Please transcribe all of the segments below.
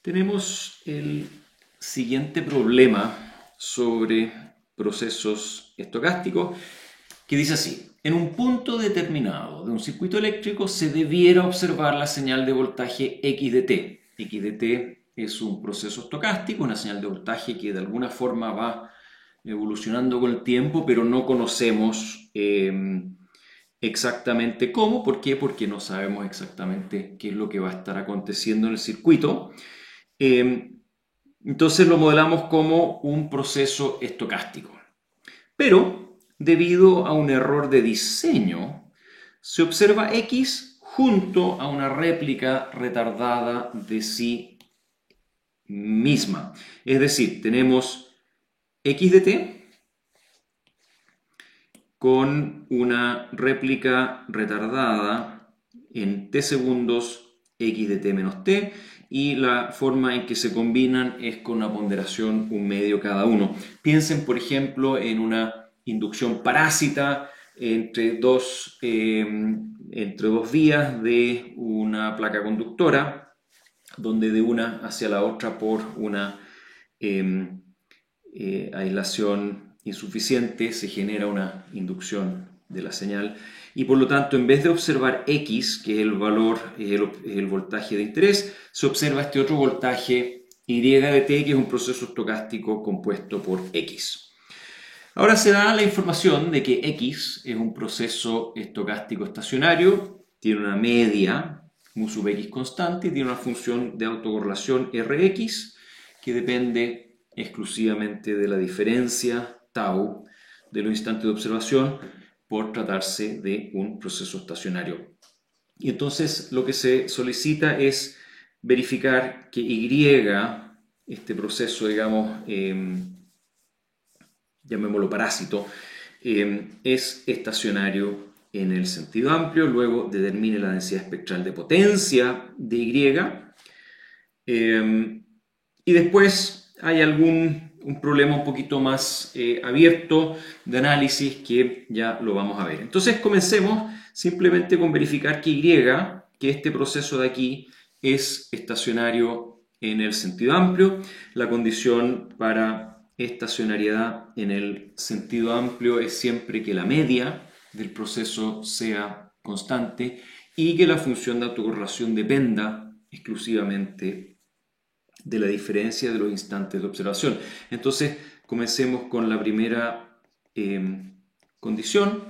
Tenemos el siguiente problema sobre procesos estocásticos que dice así: en un punto determinado de un circuito eléctrico se debiera observar la señal de voltaje X de t. X de t es un proceso estocástico, una señal de voltaje que de alguna forma va evolucionando con el tiempo, pero no conocemos exactamente cómo. ¿Por qué? Porque no sabemos exactamente qué es lo que va a estar aconteciendo en el circuito. Eh, entonces lo modelamos como un proceso estocástico. Pero, debido a un error de diseño, se observa X junto a una réplica retardada de sí misma. Es decir, tenemos X de t con una réplica retardada en t segundos X de t menos t, y la forma en que se combinan es con una ponderación 1/2 cada uno. Piensen, por ejemplo, en una inducción parásita entre dos vías de una placa conductora, donde de una hacia la otra, por una aislación insuficiente, se genera una inducción de la señal, y por lo tanto, en vez de observar X, que es el valor, el voltaje de interés, se observa este otro voltaje Y de t, que es un proceso estocástico compuesto por X. Ahora se da la información de que X es un proceso estocástico estacionario, tiene una media mu sub X constante y tiene una función de autocorrelación Rx que depende exclusivamente de la diferencia tau de los instantes de observación, por tratarse de un proceso estacionario. Y entonces lo que se solicita es verificar que Y, este proceso, digamos, llamémoslo parásito, es estacionario en el sentido amplio. Luego determine la densidad espectral de potencia de Y. Y después hay un problema un poquito más abierto de análisis, que ya lo vamos a ver. Entonces comencemos simplemente con verificar que Y, que este proceso de aquí, es estacionario en el sentido amplio. La condición para estacionariedad en el sentido amplio es siempre que la media del proceso sea constante y que la función de autocorrelación dependa exclusivamente de la diferencia de los instantes de observación. Entonces, comencemos con la primera condición.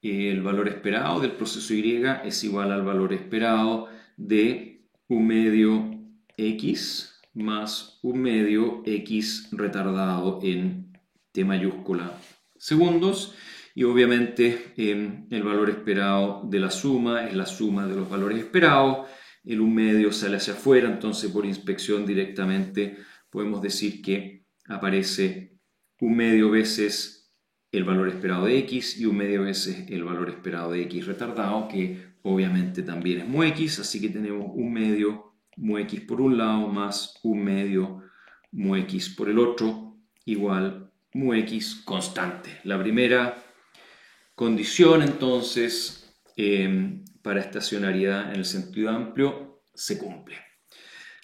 El valor esperado del proceso Y es igual al valor esperado de 1/2 X más 1/2 X retardado en t mayúscula segundos. Y obviamente el valor esperado de la suma es la suma de los valores esperados. El 1/2 sale hacia afuera, entonces por inspección directamente podemos decir que aparece 1/2 veces el valor esperado de X y 1/2 veces el valor esperado de X retardado, que obviamente también es mu X, así que tenemos 1/2 mu X por un lado más 1/2 mu X por el otro, igual mu X constante. La primera condición, entonces, para estacionariedad en el sentido amplio se cumple.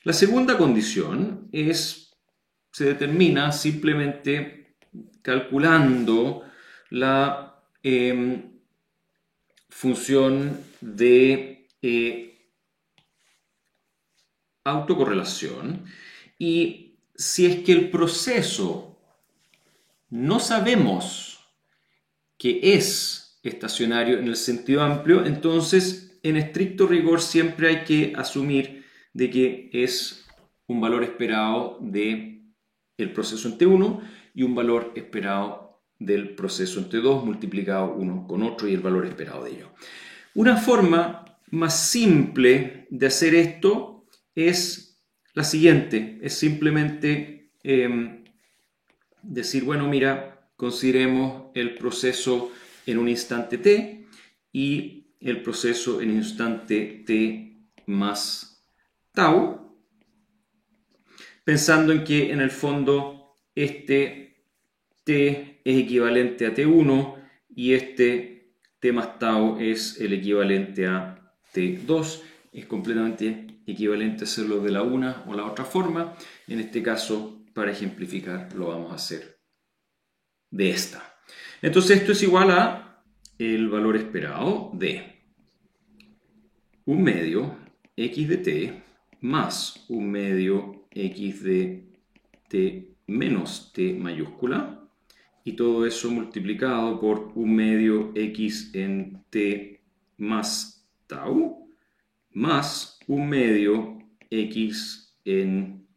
La segunda condición se determina simplemente calculando la función de autocorrelación, y si es que el proceso no sabemos que es estacionario en el sentido amplio, entonces en estricto rigor siempre hay que asumir de que es un valor esperado del proceso en T1 y un valor esperado del proceso en T2 multiplicado uno con otro y el valor esperado de ello. Una forma más simple de hacer esto es la siguiente: es simplemente decir, bueno, mira, consideremos el proceso en un instante t y el proceso en un instante t más tau, pensando en que en el fondo este t es equivalente a t1 y este t más tau es el equivalente a t2. Es completamente equivalente hacerlo de la una o la otra forma. En este caso, para ejemplificar, lo vamos a hacer de esta. Entonces esto es igual a el valor esperado de 1/2 x de t más 1/2 x de t menos t mayúscula, y todo eso multiplicado por 1/2 x en t más tau más 1/2 x en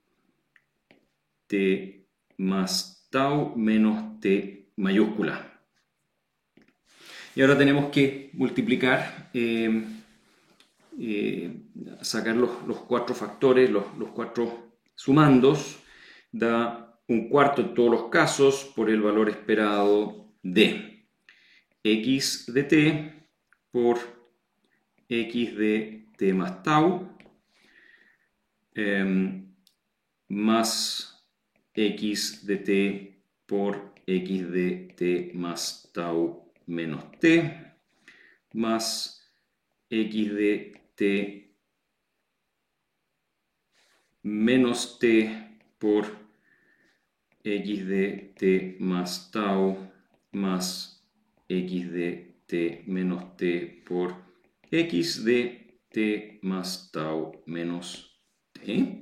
t más tau menos t mayúscula. Y ahora tenemos que multiplicar, sacar los cuatro factores, los cuatro sumandos, da 1/4 en todos los casos por el valor esperado de x de t por x de t más tau más x de t por x de t más tau menos t más x de t menos t por x de t más tau más x de t menos t por x de t más tau menos t.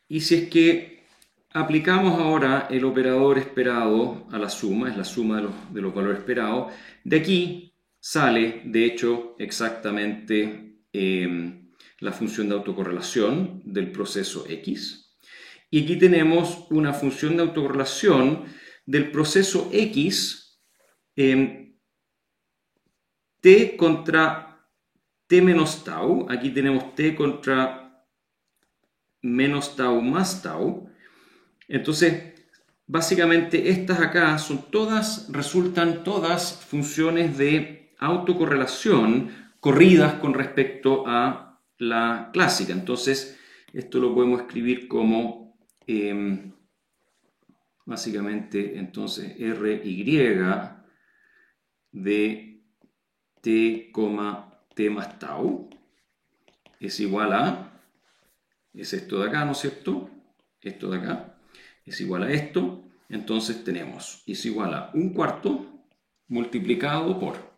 Y si es que aplicamos ahora el operador esperado a la suma, es la suma de los valores esperados, de aquí sale, de hecho, exactamente la función de autocorrelación del proceso X. Y aquí tenemos una función de autocorrelación del proceso X, t contra t menos tau. Aquí tenemos t contra menos tau más tau. Entonces, básicamente estas acá resultan todas funciones de autocorrelación corridas con respecto a la clásica. Entonces, esto lo podemos escribir como básicamente entonces ry de t, t más tau es igual a, es esto de acá, ¿no es cierto? Esto de acá es igual a esto. Entonces tenemos, es igual a 1/4 multiplicado por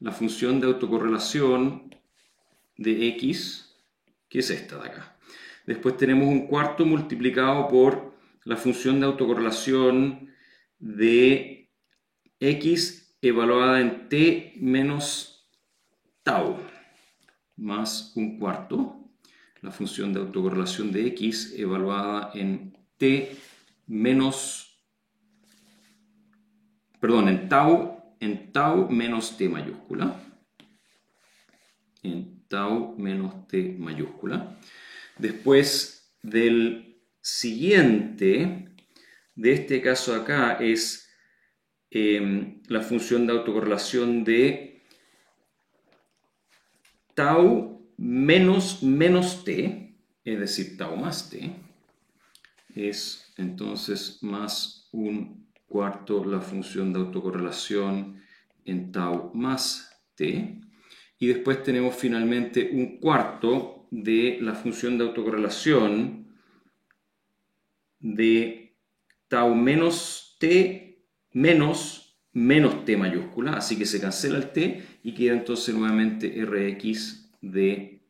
la función de autocorrelación de x, que es esta de acá. Después tenemos 1/4 multiplicado por la función de autocorrelación de x evaluada en t menos tau, más 1/4 la función de autocorrelación de x evaluada en t menos, perdón, en tau menos t mayúscula, en tau menos t mayúscula. Después del siguiente, de este caso acá, es la función de autocorrelación de tau menos t, es decir, tau más t, es entonces más 1/4 la función de autocorrelación en tau más t. Y después tenemos finalmente 1/4 de la función de autocorrelación de tau menos t menos t mayúscula, así que se cancela el t y queda entonces nuevamente rx de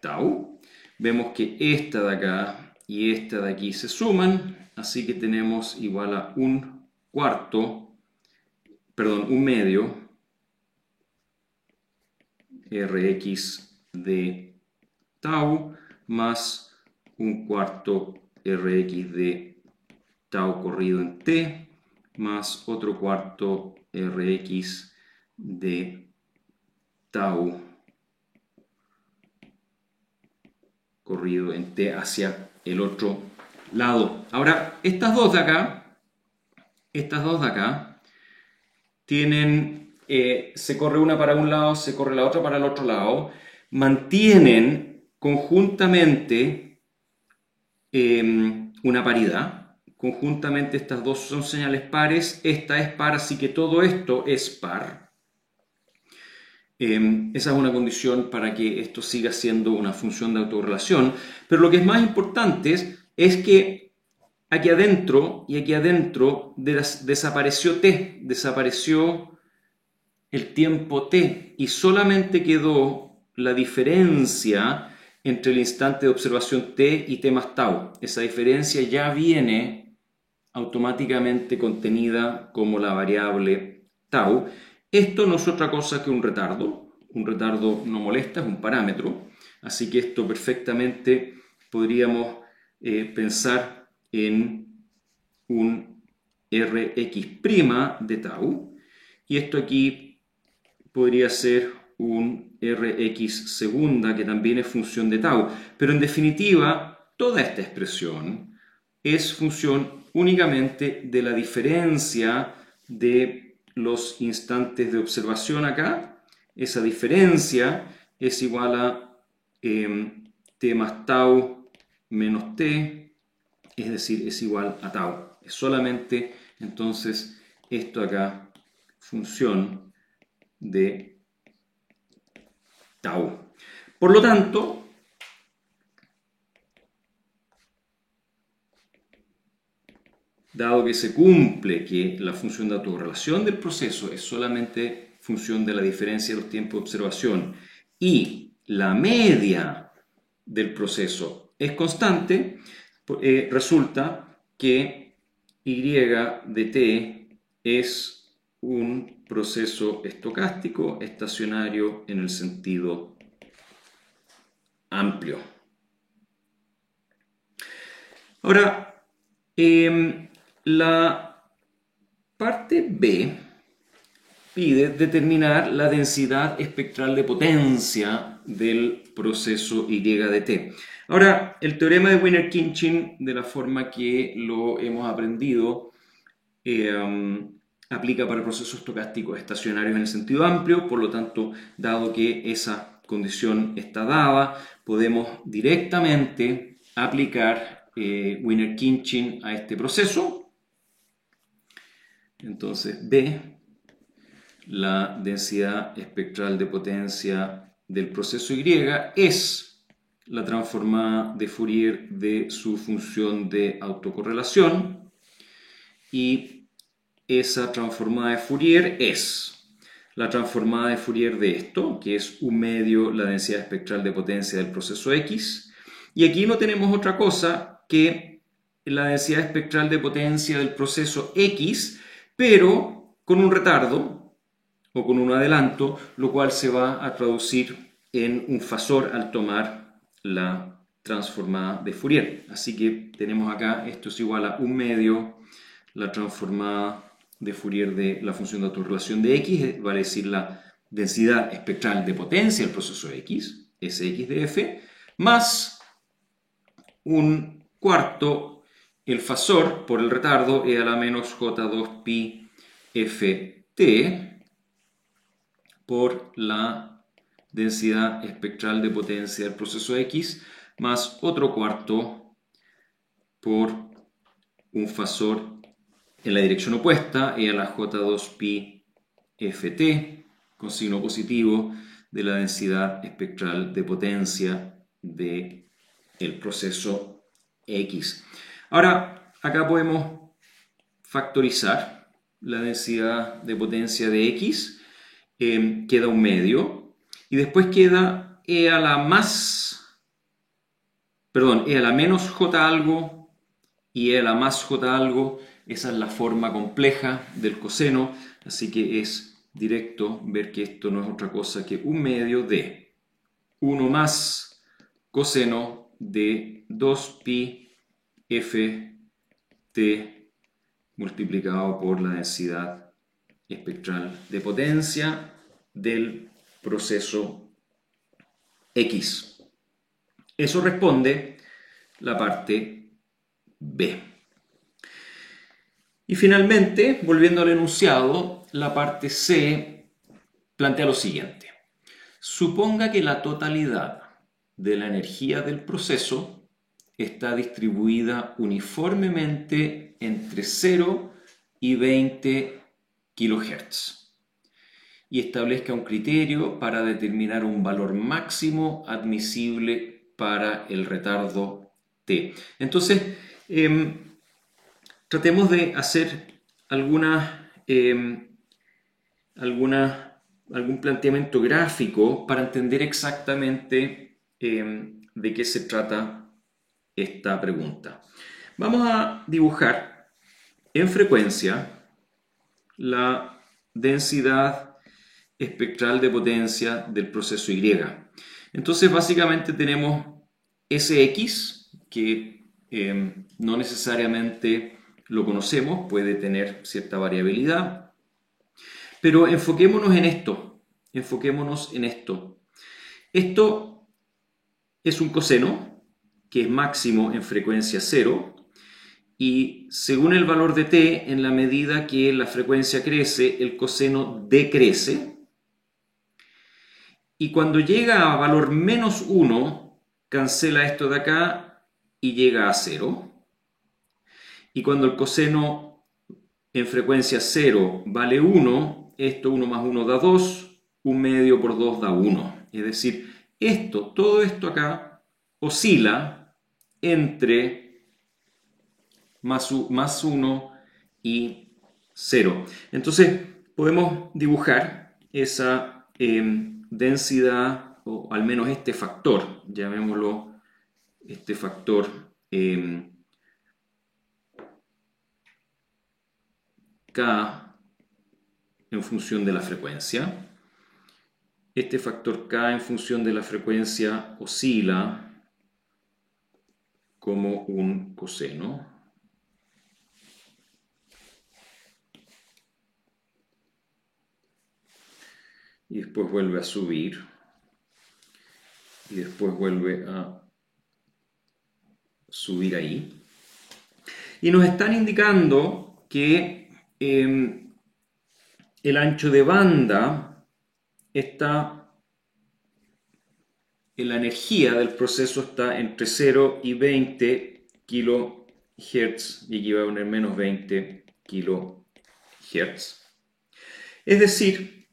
tau. Vemos que esta de acá y esta de aquí se suman, así que tenemos igual a 1/4, perdón, 1/2 rx de tau más 1/4 rx de tau corrido en t más otro cuarto rx de tau corrido en t hacia el otro lado. Ahora, estas dos de acá tienen, se corre una para un lado, se corre la otra para el otro lado, mantienen conjuntamente una paridad. Conjuntamente estas dos son señales pares, esta es par, así que todo esto es par. Esa es una condición para que esto siga siendo una función de autorrelación. Pero lo que es más importante es que aquí adentro y aquí adentro desapareció t, desapareció el tiempo t y solamente quedó la diferencia entre el instante de observación t y t más tau. Esa diferencia ya viene automáticamente contenida como la variable tau. Esto no es otra cosa que un retardo. Un retardo no molesta, es un parámetro. Así que esto perfectamente podríamos pensar en un Rx' de tau. Y esto aquí podría ser un Rx segunda, que también es función de tau. Pero en definitiva, toda esta expresión es función únicamente de la diferencia de los instantes de observación acá. Esa diferencia es igual a t más tau menos t, es decir, es igual a tau. Es solamente entonces esto acá, función de tau. Por lo tanto, dado que se cumple que la función de autorrelación del proceso es solamente función de la diferencia de los tiempos de observación y la media del proceso es constante, resulta que y de t es un proceso estocástico estacionario en el sentido amplio. Ahora, la parte B pide determinar la densidad espectral de potencia del proceso Y de t. Ahora, el teorema de Wiener-Khinchin, de la forma que lo hemos aprendido, aplica para procesos estocásticos estacionarios en el sentido amplio. Por lo tanto, dado que esa condición está dada, podemos directamente aplicar Wiener-Khinchin a este proceso. Entonces, B, la densidad espectral de potencia del proceso Y, es la transformada de Fourier de su función de autocorrelación, y esa transformada de Fourier es la transformada de Fourier de esto, que es 1 medio la densidad espectral de potencia del proceso X, y aquí no tenemos otra cosa que la densidad espectral de potencia del proceso X, pero con un retardo o con un adelanto, lo cual se va a traducir en un fasor al tomar la transformada de Fourier. Así que tenemos acá, esto es igual a 1 medio la transformada de Fourier de la función de autorrelación de X, vale decir la densidad espectral de potencia del proceso X, Sx de f, más un cuarto el fasor por el retardo e a la menos j2pi ft por la densidad espectral de potencia del proceso X, más otro cuarto por un fasor en la dirección opuesta, e a la j2pi ft, con signo positivo, de la densidad espectral de potencia del proceso X. Ahora, acá podemos factorizar la densidad de potencia de X, queda 1 medio, y después queda e a la menos j algo y e a la más j algo. Esa es la forma compleja del coseno, así que es directo ver que esto no es otra cosa que 1 medio de 1 más coseno de 2pi ft multiplicado por la densidad espectral de potencia del proceso X. Eso responde la parte B. Y finalmente, volviendo al enunciado, la parte C plantea lo siguiente. Suponga que la totalidad de la energía del proceso está distribuida uniformemente entre 0 y 20 kHz. y establezca un criterio para determinar un valor máximo admisible para el retardo t. Entonces, tratemos de hacer algún planteamiento gráfico para entender exactamente de qué se trata esta pregunta. Vamos a dibujar en frecuencia la densidad espectral de potencia del proceso Y. Entonces, básicamente tenemos Sx, que no necesariamente lo conocemos, puede tener cierta variabilidad, pero enfoquémonos en esto, Esto es un coseno, que es máximo en frecuencia 0, y según el valor de t, en la medida que la frecuencia crece, el coseno decrece. Y cuando llega a valor menos 1, cancela esto de acá y llega a 0. Y cuando el coseno en frecuencia 0 vale 1, esto 1 más 1 da 2, 1 medio por 2 da 1. Es decir, todo esto acá oscila entre más 1 y 0. Entonces podemos dibujar esa densidad, o al menos este factor, llamémoslo este factor K en función de la frecuencia. Este factor K en función de la frecuencia oscila como un coseno. Y después vuelve a subir. Y después vuelve a subir ahí. Y nos están indicando que el ancho de banda está, en la energía del proceso está entre 0 y 20 kHz, y aquí va a poner menos 20 kHz. Es decir,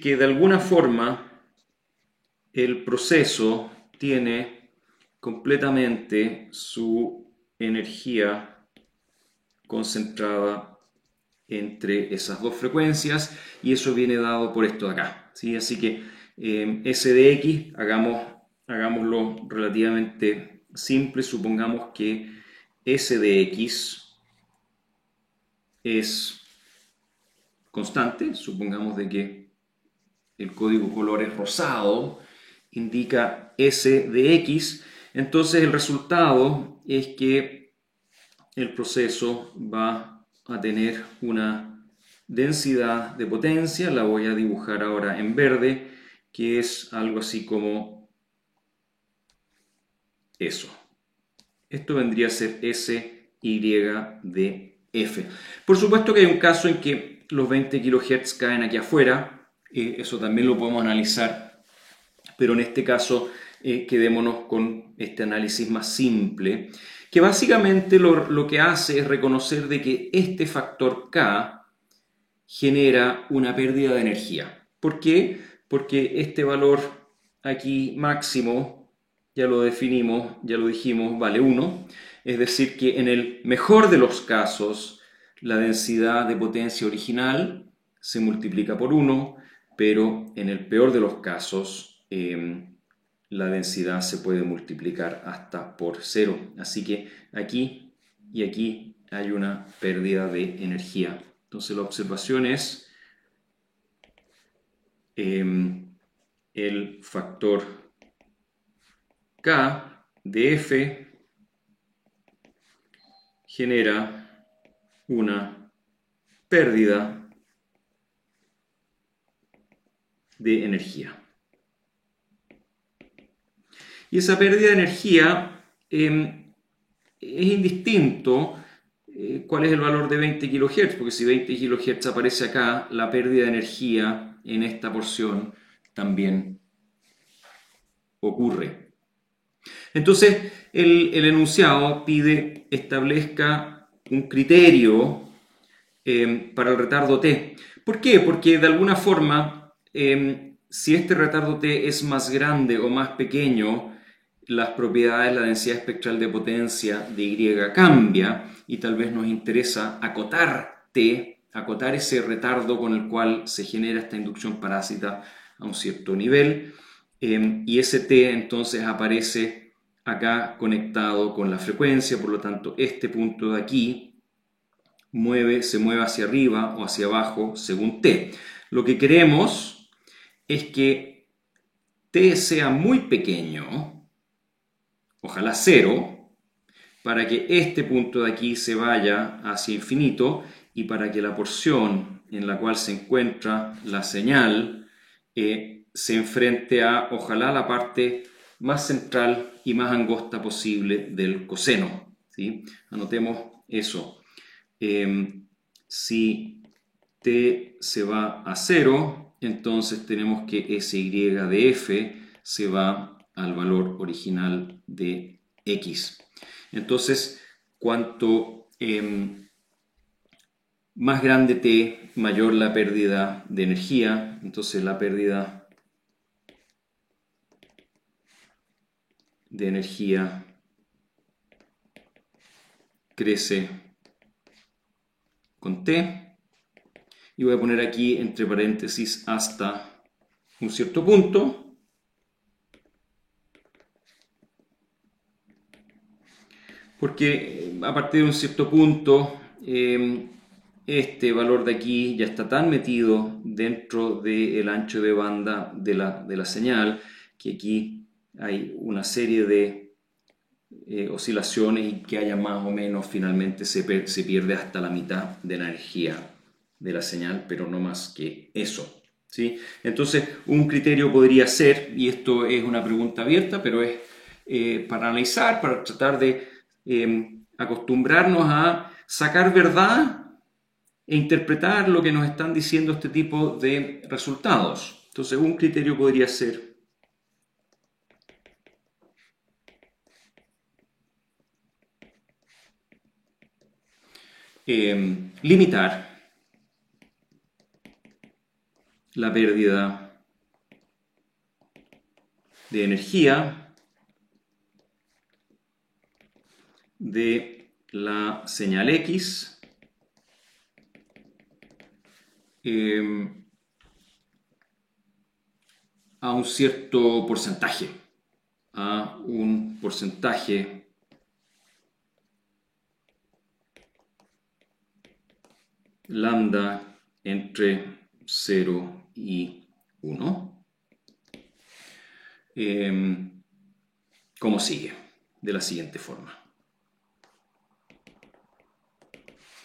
que de alguna forma el proceso tiene completamente su energía concentrada entre esas dos frecuencias, y eso viene dado por esto de acá, ¿sí? Así que S de X, hagámoslo relativamente simple. Supongamos que S de X es constante. Supongamos de que el código color es rosado, indica S de X. Entonces el resultado es que el proceso va a tener una densidad de potencia, la voy a dibujar ahora en verde, que es algo así como eso. Esto vendría a ser SY de F. Por supuesto que hay un caso en que los 20 kHz caen aquí afuera, eso también lo podemos analizar, pero en este caso quedémonos con este análisis más simple, que básicamente lo que hace es reconocer de que este factor K genera una pérdida de energía. ¿Por qué? Porque este valor aquí máximo, ya lo definimos, ya lo dijimos, vale 1. Es decir, que en el mejor de los casos, la densidad de potencia original se multiplica por 1, pero en el peor de los casos, la densidad se puede multiplicar hasta por 0. Así que aquí y aquí hay una pérdida de energía. Entonces la observación es el factor K de F genera una pérdida de energía. Y esa pérdida de energía es indistinto cuál es el valor de 20 kHz, porque si 20 kHz aparece acá, la pérdida de energía en esta porción también ocurre. Entonces, el enunciado establezca un criterio para el retardo t. ¿Por qué? Porque de alguna forma, si este retardo t es más grande o más pequeño, las propiedades, la densidad espectral de potencia de Y cambia y tal vez nos interesa acotar t, acotar ese retardo con el cual se genera esta inducción parásita a un cierto nivel, y ese t entonces aparece acá conectado con la frecuencia, por lo tanto este punto de aquí se mueve hacia arriba o hacia abajo según t. Lo que queremos es que t sea muy pequeño, ojalá 0, para que este punto de aquí se vaya hacia infinito y para que la porción en la cual se encuentra la señal se enfrente a, ojalá, la parte más central y más angosta posible del coseno, ¿sí? Anotemos eso. Si t se va a 0, entonces tenemos que sy de f se va al valor original de x. Entonces, cuanto más grande t, mayor la pérdida de energía. Entonces la pérdida de energía crece con t. Y voy a poner aquí entre paréntesis hasta un cierto punto. Porque a partir de un cierto punto, este valor de aquí ya está tan metido dentro del ancho de banda de la señal que aquí hay una serie de oscilaciones y que haya más o menos finalmente se pierde hasta la mitad de la energía de la señal, pero no más que eso, ¿sí? Entonces un criterio podría ser, y esto es una pregunta abierta, pero es para analizar, para tratar de acostumbrarnos a sacar verdad e interpretar lo que nos están diciendo este tipo de resultados. Entonces un criterio podría ser limitar la pérdida de energía de la señal X a un cierto porcentaje, a un porcentaje lambda entre 0 y 1. Como sigue, de la siguiente forma.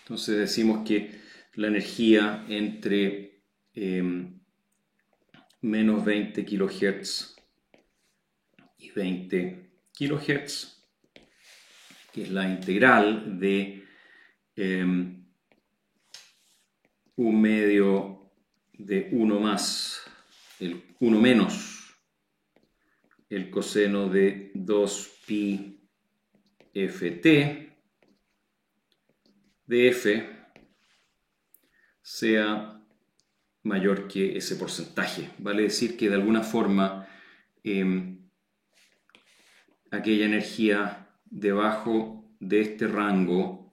Entonces decimos que la energía entre menos 20 kHz y 20 kHz, que es la integral de 1/2 de 1 más, el 1 menos el coseno de 2pi ft de f sea mayor que ese porcentaje. Vale decir que de alguna forma aquella energía debajo de este rango,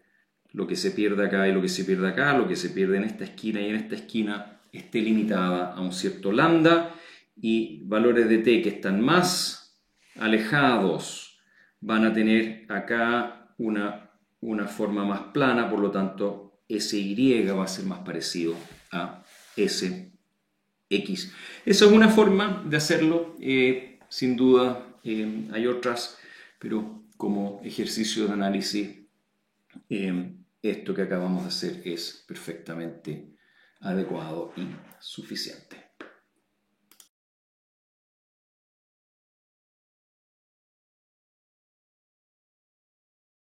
lo que se pierde acá y lo que se pierde acá, lo que se pierde en esta esquina y en esta esquina, esté limitada a un cierto lambda, y valores de t que están más alejados van a tener acá una forma más plana, por lo tanto sy va a ser más parecido a sx. Esa es una forma de hacerlo, sin duda hay otras, pero como ejercicio de análisis esto que acabamos de hacer es perfectamente adecuado y suficiente.